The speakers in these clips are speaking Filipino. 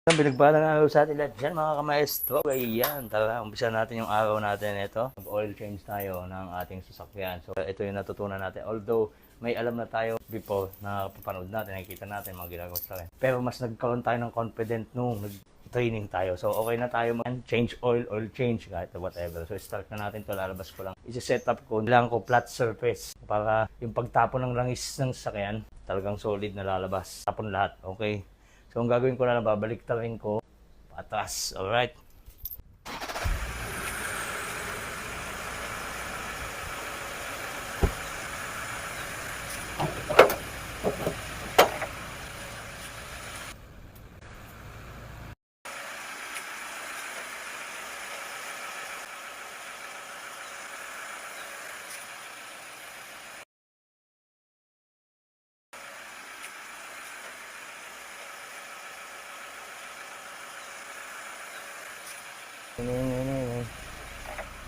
Pinagpalang araw sa atin lahat dyan mga kamaestro. Ayan, tara, umpisa natin yung araw natin ito. Mag-oil change tayo ng ating sasakyan. So, ito yung natutunan natin. Although, may alam na tayo before na papanood natin, nakikita natin mga ginagawa sa akin. Pero mas nagkaroon tayo ng confident nung nag-training tayo. So, okay na tayo change oil change, kahit whatever. So, start na natin to. Lalabas ko lang. I-set up ko. Kailangan ko flat surface para yung pagtapon ng langis ng sasakyan, talagang solid na lalabas. Tapon lahat, okay? So, ang gagawin ko na lang, babalik rin ko patras. Alright?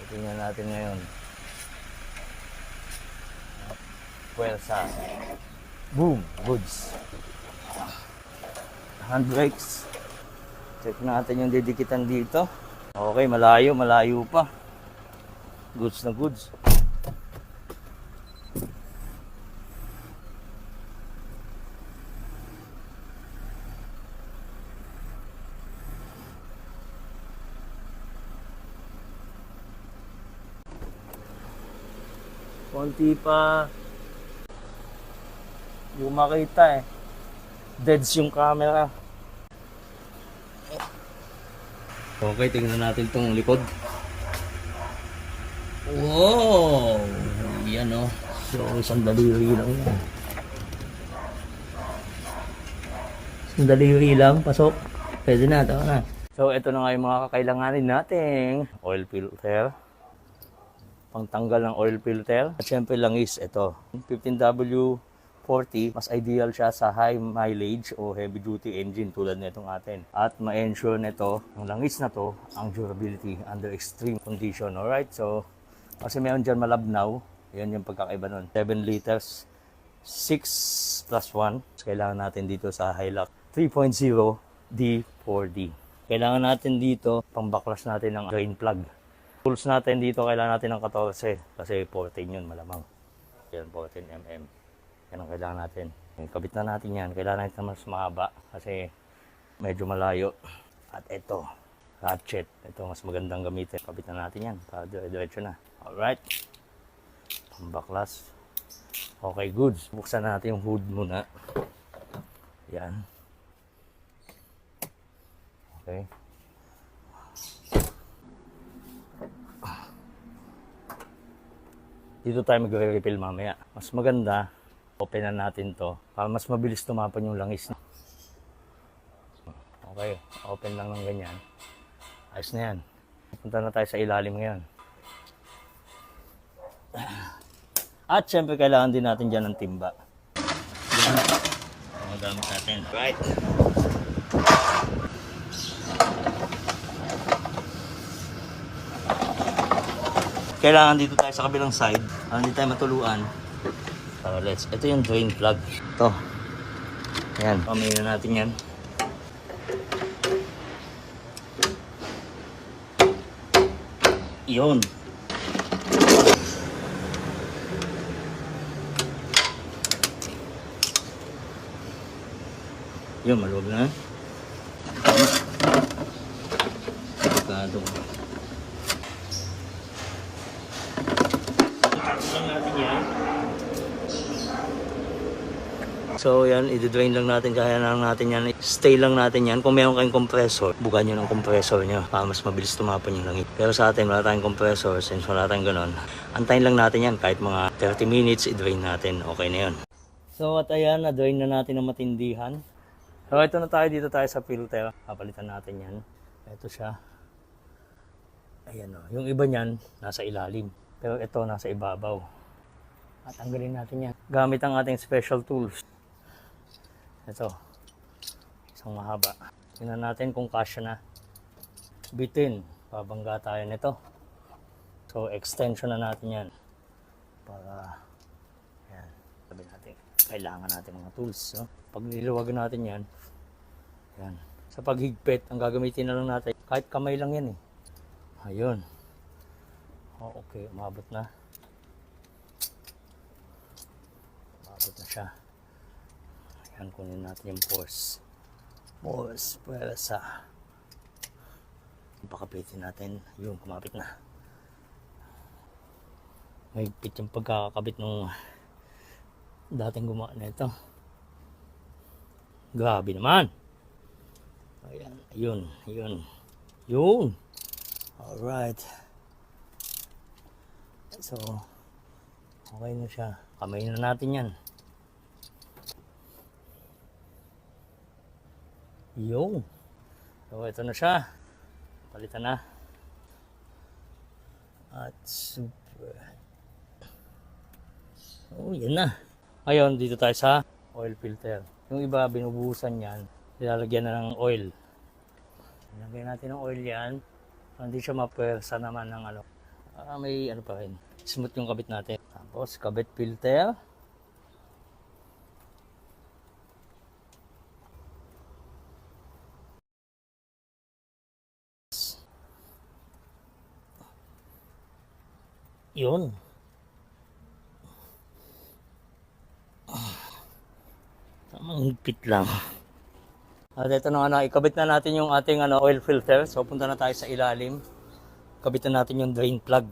Tingnan natin ngayon. Puwersa. Boom! Goods. Handbrakes. Check natin yung didikitan dito. Okay, malayo pa. Goods na goods. Konti pa. Yung makita deads yung camera. Okay, tingnan natin tong likod. Wow! Yan o. So, isang daliri lang yan. Isang daliri lang, pasok. Pwede na, ito na. So, ito na nga yung mga kakailanganin nating oil filter. Pangtanggal ng oil filter. At syempre langis, ito. 15W40, mas ideal siya sa high mileage o heavy duty engine tulad nitong atin. At ma-ensure nito, ang langis na to, ang durability under extreme condition. Alright, so, kasi meron dyan malabnaw, yan yung pagkakaiba nun. 7 liters, 6 plus 1. So, kailangan natin dito sa Hilux 3.0 D4D. Kailangan natin dito, pang-backlash natin ng drain plug. Tools natin dito, kailangan natin ng 14 kasi 14 yun malamang. Yan, 14mm. Yan ang kailangan natin. Kabit na natin yan. Kailangan natin mas mahaba kasi medyo malayo. At ito, ratchet. Ito mas magandang gamitin. Kabit na natin yan para dire-diretso na. Alright. Pambaklas. Okay, goods. Buksan natin yung hood muna. Yan. Okay. Dito tayo magre-refill mamaya. Mas maganda, openan natin to para mas mabilis tumapan yung langis. Okay, open lang ng ganyan. Ayos na yan. Punta na tayo sa ilalim ngayon. At syempre kailangan din natin dyan ng timba. Yan. Ang gamit natin. Right. Kailangan dito tayo sa kabilang side. Hindi tayo matuluan. So, ito yung drain plug. Ito. Yan. Pamayin na natin yan. Yun. Yun, maluwag na. Delikado. So yan, i-drain lang natin, kaya lang natin yan, stay lang natin yan. Kung meron kayong compressor, bukan nyo ng compressor nyo para mas mabilis tumapan yung langis. Pero sa atin, wala tayong compressor, since wala tayong ganon. Antayin lang natin yan, kahit mga 30 minutes, i-drain natin, okay na yun. So at ayan, na-drain na natin ng matindihan. So ito na tayo, dito tayo sa filter. Papalitan natin yan. Ito siya. Ayan o, yung iba niyan, nasa ilalim. Pero ito, nasa ibabaw. At tanggalin natin yan. Gamit ang ating special tools. Ito, isang mahaba. Tingnan natin kung kasya na. Bitin, pabangga tayo nito. So, extension na natin yan. Para, yan, sabi natin, kailangan natin mga tools. No? Pag niliwagan natin yan, yan, sa paghigpit, ang gagamitin na lang natin, kahit kamay lang yan eh. Ayun. Oh, okay, umabot na. Umabot na siya. Ayan, kunin natin yung force. Force, pwersa. Pakapitin natin. Yun, kumapit na. Mahigpit yung pagkakabit nung dating gumawa na ito. Grabe naman. Ayan, yun, yun. Yun. Alright. So, okay na siya. Kamay na natin yan. Yun. So, ito na siya. Palitan na. At super. Oh, yan na. Ngayon, dito tayo sa oil filter. Yung iba, binubuhusan yan. Nilalagyan na ng oil. Nilagyan natin ng oil yan. Hindi siya mapwersa naman ng ano. May ano pa rin. Smooth yung kabit natin. Tapos, kabit filter. Yun. Tamang higpit lang. At ito na ikabit na natin yung ating oil filter. So punta na tayo sa ilalim. Kabitan natin yung drain plug.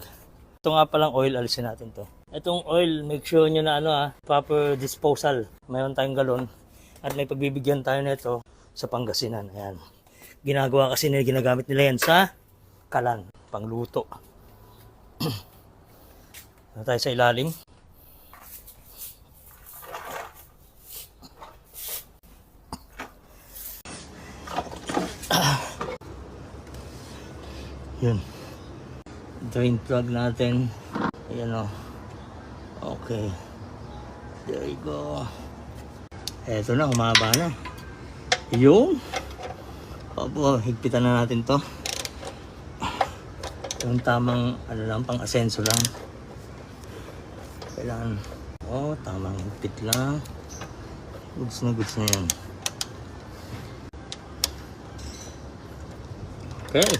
Ito nga palang oil, alisin natin to. Itong oil, make sure nyo na proper disposal. Mayroon tayong galon. At may pagbibigyan tayo nito sa Pangasinan. Ayan. Ginagawa kasi nila, ginagamit nila yan sa kalan, pangluto. Na tayo sa ilalim. Yun. Drain plug natin. Ayan o. Okay. There you go. Eto na, humaba na. Yun. Opo, higpitan na natin to. Yung tamang lang, pang asenso lang. Kailangan, tamang higpit lang. Goods na yan. Okay.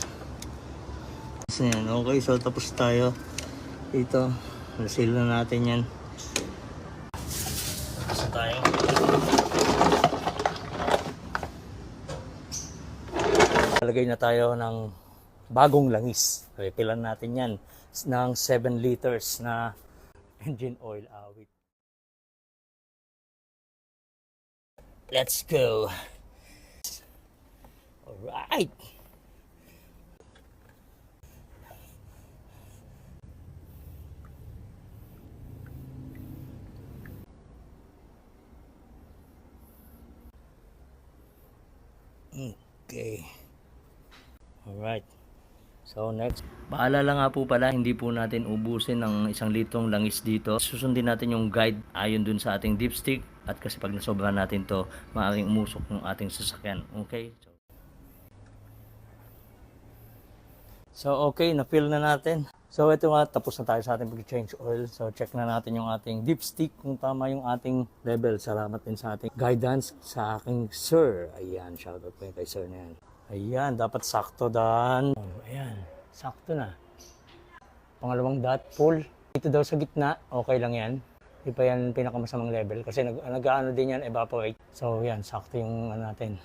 Yan. Okay, so tapos tayo dito. Nasil na natin yan. Tapos tayo. Talagay na tayo ng bagong langis. Refilan natin yan ng 7 liters na engine oil awit. Let's go. Alright. Okay. Alright. So next, paalala nga po pala, hindi po natin ubusin ng 1 litrong langis dito. Susundin natin yung guide ayon dun sa ating dipstick. At kasi pag nasobra natin to, maaaring umusok ng ating sasakyan. Okay? So okay, na-fill na natin. So ito nga, tapos na tayo sa ating pag-change oil. So check na natin yung ating dipstick kung tama yung ating level. Salamat din sa ating guidance sa aking sir. Ayan, shoutout po yung kay sir na yan. Ayan, dapat sakto dan. Ayan, sakto na. Pangalawang dot, full. Dito daw sa gitna, okay lang yan. Di pa yan pinakamasamang level kasi nag-ano din yan, evaporate. So yan, sakto yung natin.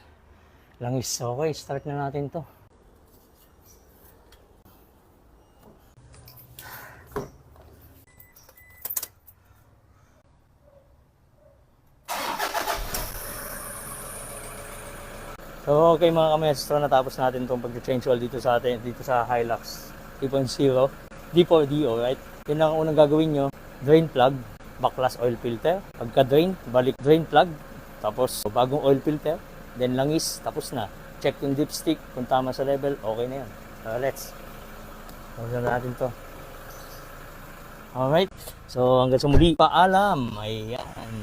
Langis. Okay, start na natin to. So okay mga kamestro, natapos natin itong pag-change oil dito sa atin, dito sa Hilux 3.0 D4DO, right? Yun ang unang gagawin nyo, drain plug, backlash oil filter, pagka-drain, balik drain plug, tapos bagong oil filter, then langis, tapos na. Check yung dipstick, kung tama sa level, okay na yan. Let's na natin to. Alright, so hanggang sa muli, paalam. Ayan.